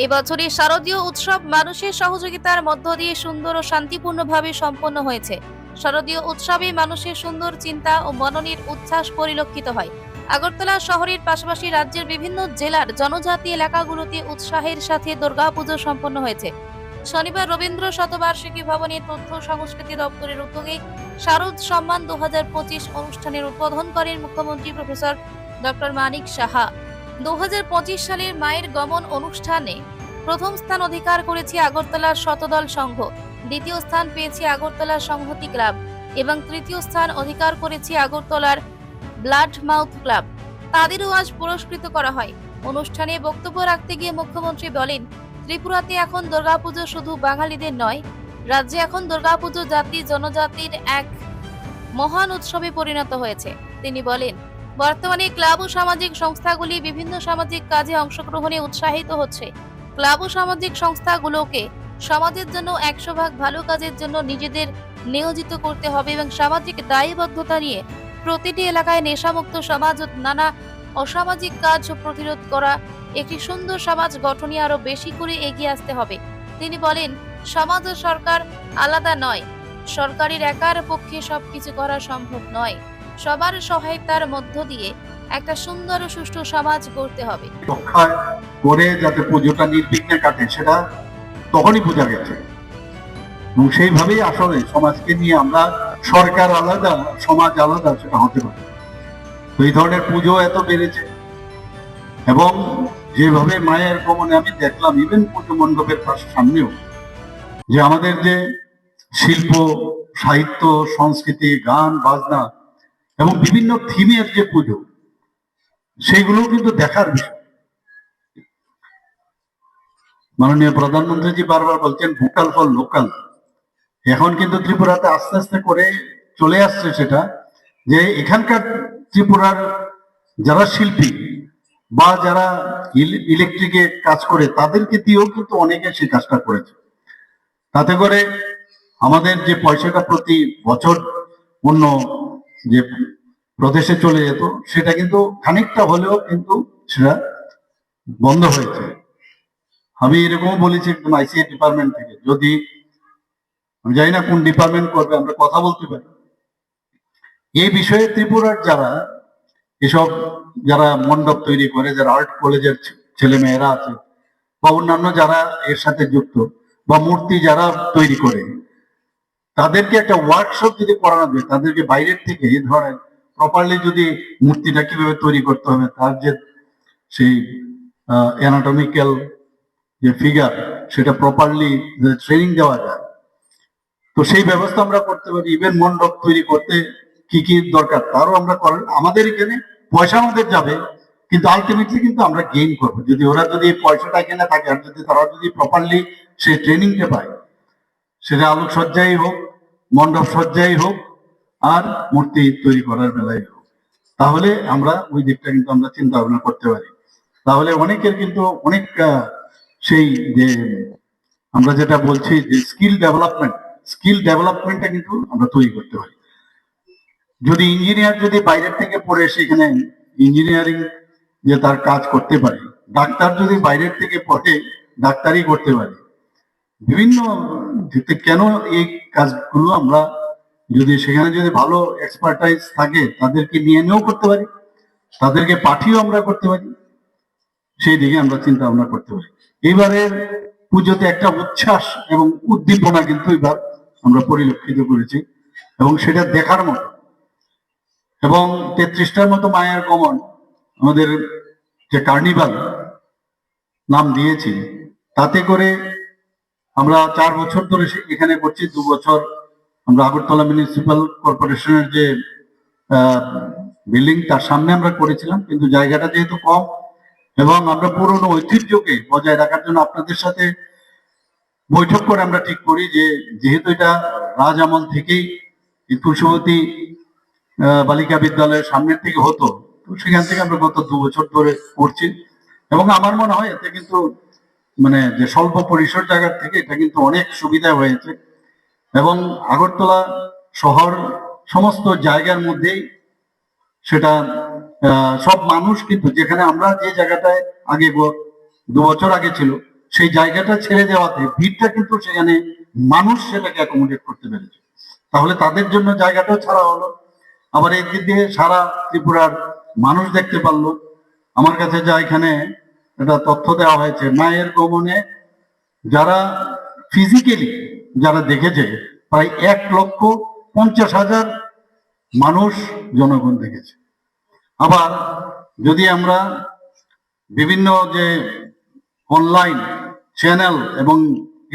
এবছরের শারদীয় উৎসব মানুষের সহযোগিতার মধ্য দিয়ে সুন্দর ও শান্তিপূর্ণভাবে সম্পন্ন হয়েছে। শারদীয় উৎসবে মানুষের সুন্দর চিন্তা ও মননের উচ্ছ্বাস পরিলক্ষিত হয়। আগরতলা শহরের পাশাপাশি রাজ্যের বিভিন্ন জেলার জনজাতি এলাকাগুলোতে উৎসাহের সাথে দুর্গাপুজো সম্পন্ন হয়েছে। শনিবার রবীন্দ্র শতবার্ষিকী ভবনে তথ্য সংস্কৃতি দপ্তরের উদ্যোগে শারদ সম্মান 2025 অনুষ্ঠানের উদ্বোধন করেন মুখ্যমন্ত্রী প্রফেসর ডক্টর মানিক সাহা। 2025 সালের মায়ের গমন অনুষ্ঠানে প্রথম স্থান অধিকার করেছে আগরতলার শতদল সংঘ, দ্বিতীয় স্থান পেয়েছে আগরতলার সংহতি ক্লাব এবং তৃতীয় স্থান অধিকার করেছে আগরতলার ব্লাড মাউথ ক্লাব। তাদেরও আজ পুরস্কৃত করা হয়। অনুষ্ঠানে বক্তব্য রাখতে গিয়ে মুখ্যমন্ত্রী বলেন, ত্রিপুরাতে এখন দুর্গাপুজো শুধু বাঙালিদের নয়, রাজ্যে এখন দুর্গাপুজো জাতি জনজাতির এক মহান উৎসবে পরিণত হয়েছে। তিনি বলেন, বর্তমানে ক্লাব ও সামাজিক সংস্থাগুলি বিভিন্ন সামাজিক কাজে অংশগ্রহণে উৎসাহিত হচ্ছে। ক্লাব ও সামাজিক সংস্থাগুলোকে সমাজের জন্য 100% ভালো কাজের জন্য নিজেদের নিয়োজিত করতে হবে এবং সামাজিক দায়বদ্ধতা নিয়ে প্রতিটি এলাকায় নেশামুক্ত সমাজ ও নানা অসামাজিক কাজ প্রতিরোধ করা একটি সুন্দর সমাজ গঠনে আরো বেশি করে এগিয়ে আসতে হবে। তিনি বলেন, সমাজ ও সরকার আলাদা নয়, সরকারের একার পক্ষে সবকিছু করা সম্ভব নয়। সবার সহায়তার মধ্য দিয়ে একটা সুন্দর ও সুষ্ঠু সমাজ গড়তে হবে। রক্ষা করে যাতে পুজোটা নির্বিঘ্নে কাটে সেটা তখনই বোঝা গেছে, এবং সেইভাবেই আসলে সমাজকে নিয়ে আমরা সরকার আলাদা সমাজ আলাদা সেটা হতে পারে। তো এই ধরনের পুজো এত বেড়েছে, এবং যেভাবে মায়ের গমনে আমি দেখলাম ইভেন পুজো মণ্ডপের পাশে সামনেও যে আমাদের যে শিল্প সাহিত্য সংস্কৃতি গান বাজনা এবং বিভিন্ন থিমের যে পুজো সেইগুলো কিন্তু দেখার বিষয়। মাননীয় প্রধানমন্ত্রীজি বারবার বলছেন ভোকাল ফর লোকাল। এখন কিন্তু ত্রিপুরাতে আস্তে আস্তে করে চলে আসছে সেটা, যে এখানকার ত্রিপুরার যারা শিল্পী বা যারা ইলেকট্রিকে কাজ করে তাদেরকে দিয়েও কিন্তু অনেকে সেই কাজটা করেছে। তাতে করে আমাদের যে পয়সাটা প্রতি বছর অন্য যে প্রদেশে চলে যেত সেটা কিন্তু খানিকটা হলেও কিন্তু সেটা বন্ধ হয়েছে। আমি এরকম বলেছি একদম আইসিআই ডিপার্টমেন্ট থেকে, যদি আমি জানি না কোন ডিপার্টমেন্ট করবে, আমরা কথা বলতে পারি এই বিষয়ে। ত্রিপুরার যারা এসব যারা মণ্ডপ তৈরি করে, যারা আর্ট কলেজের ছেলে মেয়েরা আছে বা অন্যান্য যারা এর সাথে যুক্ত বা মূর্তি যারা তৈরি করে, তাদেরকে একটা ওয়ার্কশপ যদি করানো যায়, তাদেরকে বাইরের থেকে এই ধরনের প্রপারলি যদি মূর্তিটা কিভাবে তৈরি করতে হবে তার যে সেই অ্যানাটমিক্যাল যে ফিগার সেটা প্রপারলি ট্রেনিং দেওয়া যায়, তো সেই ব্যবস্থা আমরা করতে পারি। ইভেন মণ্ডপ তৈরি করতে কি কি দরকার তারও আমরা করেন। আমাদের এখানে পয়সা আমাদের যাবে, কিন্তু আলটিমেটলি কিন্তু আমরা গেইন করবো যদি ওরা যদি পয়সাটা এখানে থাকে, আর যদি তারা যদি প্রপারলি সেই ট্রেনিংটা পায়, সেটা আলোকসজ্জাই হোক মণ্ডপ সজ্জাই হোক আর মূর্তি তৈরি করার বেলায় হোক, তাহলে আমরা ওই দিকটা কিন্তু আমরা চিন্তা ভাবনা করতে পারি। তাহলে অনেকের কিন্তু অনেক সেই যে আমরা যেটা বলছি যে স্কিল ডেভেলপমেন্টটা কিন্তু আমরা তৈরি করতে পারি। যদি ইঞ্জিনিয়ার যদি বাইরের থেকে পড়ে এসে এখানে ইঞ্জিনিয়ারিং যে তার কাজ করতে পারে, ডাক্তার যদি বাইরের থেকে পড়ে ডাক্তারি করতে পারে, বিভিন্ন কেন এই কাজগুলো আমরা যদি সেখানে যদি ভালো এক্সপার্টাইজ থাকে তাদেরকে নিয়ে নিয়েও করতে পারি, তাদেরকে পাঠিয়েও আমরা করতে পারি, সেই দিকে আমরা চিন্তা ভাবনা করতে পারি। এবারের পুজোতে একটা উচ্ছ্বাস এবং উদ্দীপনা কিন্তু এবার আমরা পরিলক্ষিত করেছি, এবং সেটা দেখার মতো। এবং 33টার মতো মায়ের গমন আমাদের যে কার্নিভাল নাম দিয়েছি, তাতে করে আমরা 4 বছর ধরে এখানে করছি। 2 বছর আমরা আগরতলা মিউনিসিপাল কর্পোরেশনের যে বিল্ডিং তার সামনে আমরা করেছিলাম, কিন্তু জায়গাটা যেহেতু কম এবং আমরা পুরনো ঐতিহ্যকে বজায় রাখার জন্য আপনাদের সাথে বৈঠক করে আমরা ঠিক করি যে যেহেতু এটা রাজ আমল থেকেই তুলসীবতী বালিকা বিদ্যালয়ের সামনের থেকে হতো, তো সেখান থেকে আমরা গত 2 বছর ধরে করছি। এবং আমার মনে হয় এতে কিন্তু মানে যে স্বল্প পরিসর জায়গার থেকে এটা কিন্তু অনেক সুবিধা হয়েছে, এবং আগরতলা শহর সমস্ত জায়গার মধ্যেই সেটা সব মানুষ কিন্তু যেখানে আমরা যে জায়গাটায় আগে 2 বছর আগে ছিল সেই জায়গাটা ছেড়ে দেওয়াতে ভিড়টা কিন্তু সেখানে মানুষ সেটাকে অ্যাকোমোডেট করতে পেরেছে, তাহলে তাদের জন্য জায়গাটাও ছাড়া হলো। আবার এই দিক দিয়ে সারা ত্রিপুরার মানুষ দেখতে পারলো। আমার কাছে যা এখানে একটা তথ্য দেওয়া হয়েছে, মায়ের গমনে যারা ফিজিক্যালি যারা দেখেছে প্রায় 1,50,000 মানুষ জনগণ দেখেছে। আবার যদি আমরা বিভিন্ন যে অনলাইন চ্যানেল এবং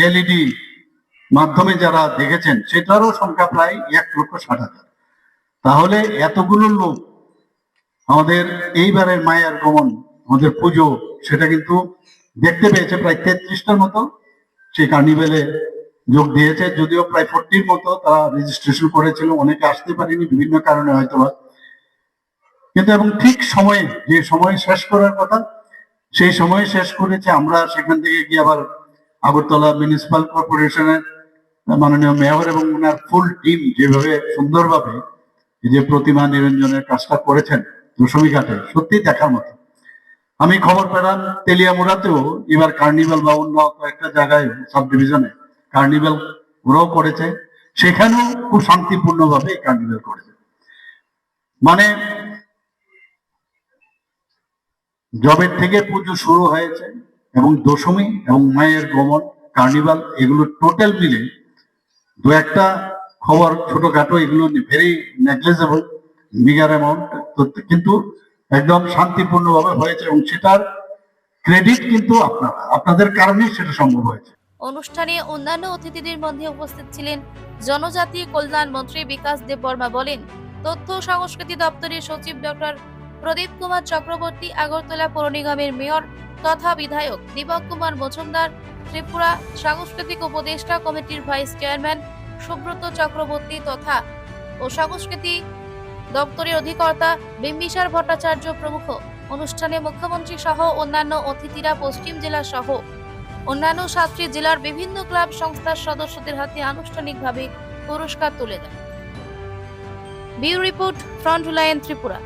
এলইডি মাধ্যমে যারা দেখেছেন সেটারও সংখ্যা প্রায় 1,60,000। তাহলে এতগুলো লোক আমাদের এইবারের মায়ের গমন, আমাদের পুজো, সেটা কিন্তু দেখতে পেয়েছে। প্রায় 33টার মতো সেই কার্নিভেলে যোগ দিয়েছে, যদিও প্রায় 40-র মতো তারা রেজিস্ট্রেশন করেছিল, অনেকে আসতে পারেনি বিভিন্ন কারণে হয়তো। কিন্তু এবং ঠিক সময়ে, যে সময় শেষ করার কথা সেই সময় শেষ করেছে। আমরা সেখান থেকে গিয়ে আবার আগরতলা মিউনিসিপাল কর্পোরেশনের মাননীয় মেয়র এবং ওনার ফুল টিম যেভাবে সুন্দরভাবে এই যে প্রতিমা নিরঞ্জনের কাজটা করেছেন দশমী ঘাটে, সত্যি দেখার মতো। আমি খবর পেলাম তেলিয়ামুড়াতেও এবার কার্নিভাল বা অন্য কয়েকটা জায়গায় সাব ডিভিশনে কার্নিভাল ওরাও করেছে, সেখানেও খুব শান্তিপূর্ণভাবে এই কার্নিভাল করেছে। মানে জবের থেকে পুজো শুরু হয়েছে এবং দশমী এবং মায়ের গমন, কার্নিভাল, এগুলো টোটাল মিলে দু একটা খবর ছোটখাটো, এগুলো ভেরি নেগলিজেবল, বিগার অ্যামাউন্ট, কিন্তু একদম শান্তিপূর্ণভাবে হয়েছে এবং সেটার ক্রেডিট কিন্তু আপনাদের কারণেই সেটা সম্ভব হয়েছে। অনুষ্ঠানে অন্যান্য অতিথিদের মধ্যে উপস্থিত ছিলেন জনজাতি কল্যাণ মন্ত্রী বিকাশ দেববর্মা। বলেন তথ্য ও সংস্কৃতি দপ্তরের সচিব ডক্টর প্রদীপ কুমার চক্রবর্তী, আগরতলা পৌর নিগমের মেয়র তথা বিধায়ক দীপক কুমার মজুমদার, ত্রিপুরা সাংস্কৃতিক উপদেষ্টা কমিটির ভাইস চেয়ারম্যান সুব্রত চক্রবর্তী তথা ও সংস্কৃতি দপ্তরের অধিকর্তা বিম্বিসার ভট্টাচার্য প্রমুখ। অনুষ্ঠানে মুখ্যমন্ত্রী সহ অন্যান্য অতিথিরা পশ্চিম জেলা সহ অন্যান্য 7টি জেলার বিভিন্ন ক্লাব সংস্থার সদস্যদের হাতে আনুষ্ঠানিকভাবে পুরস্কার তুলে দেন। Bureau report, Frontline Tripura.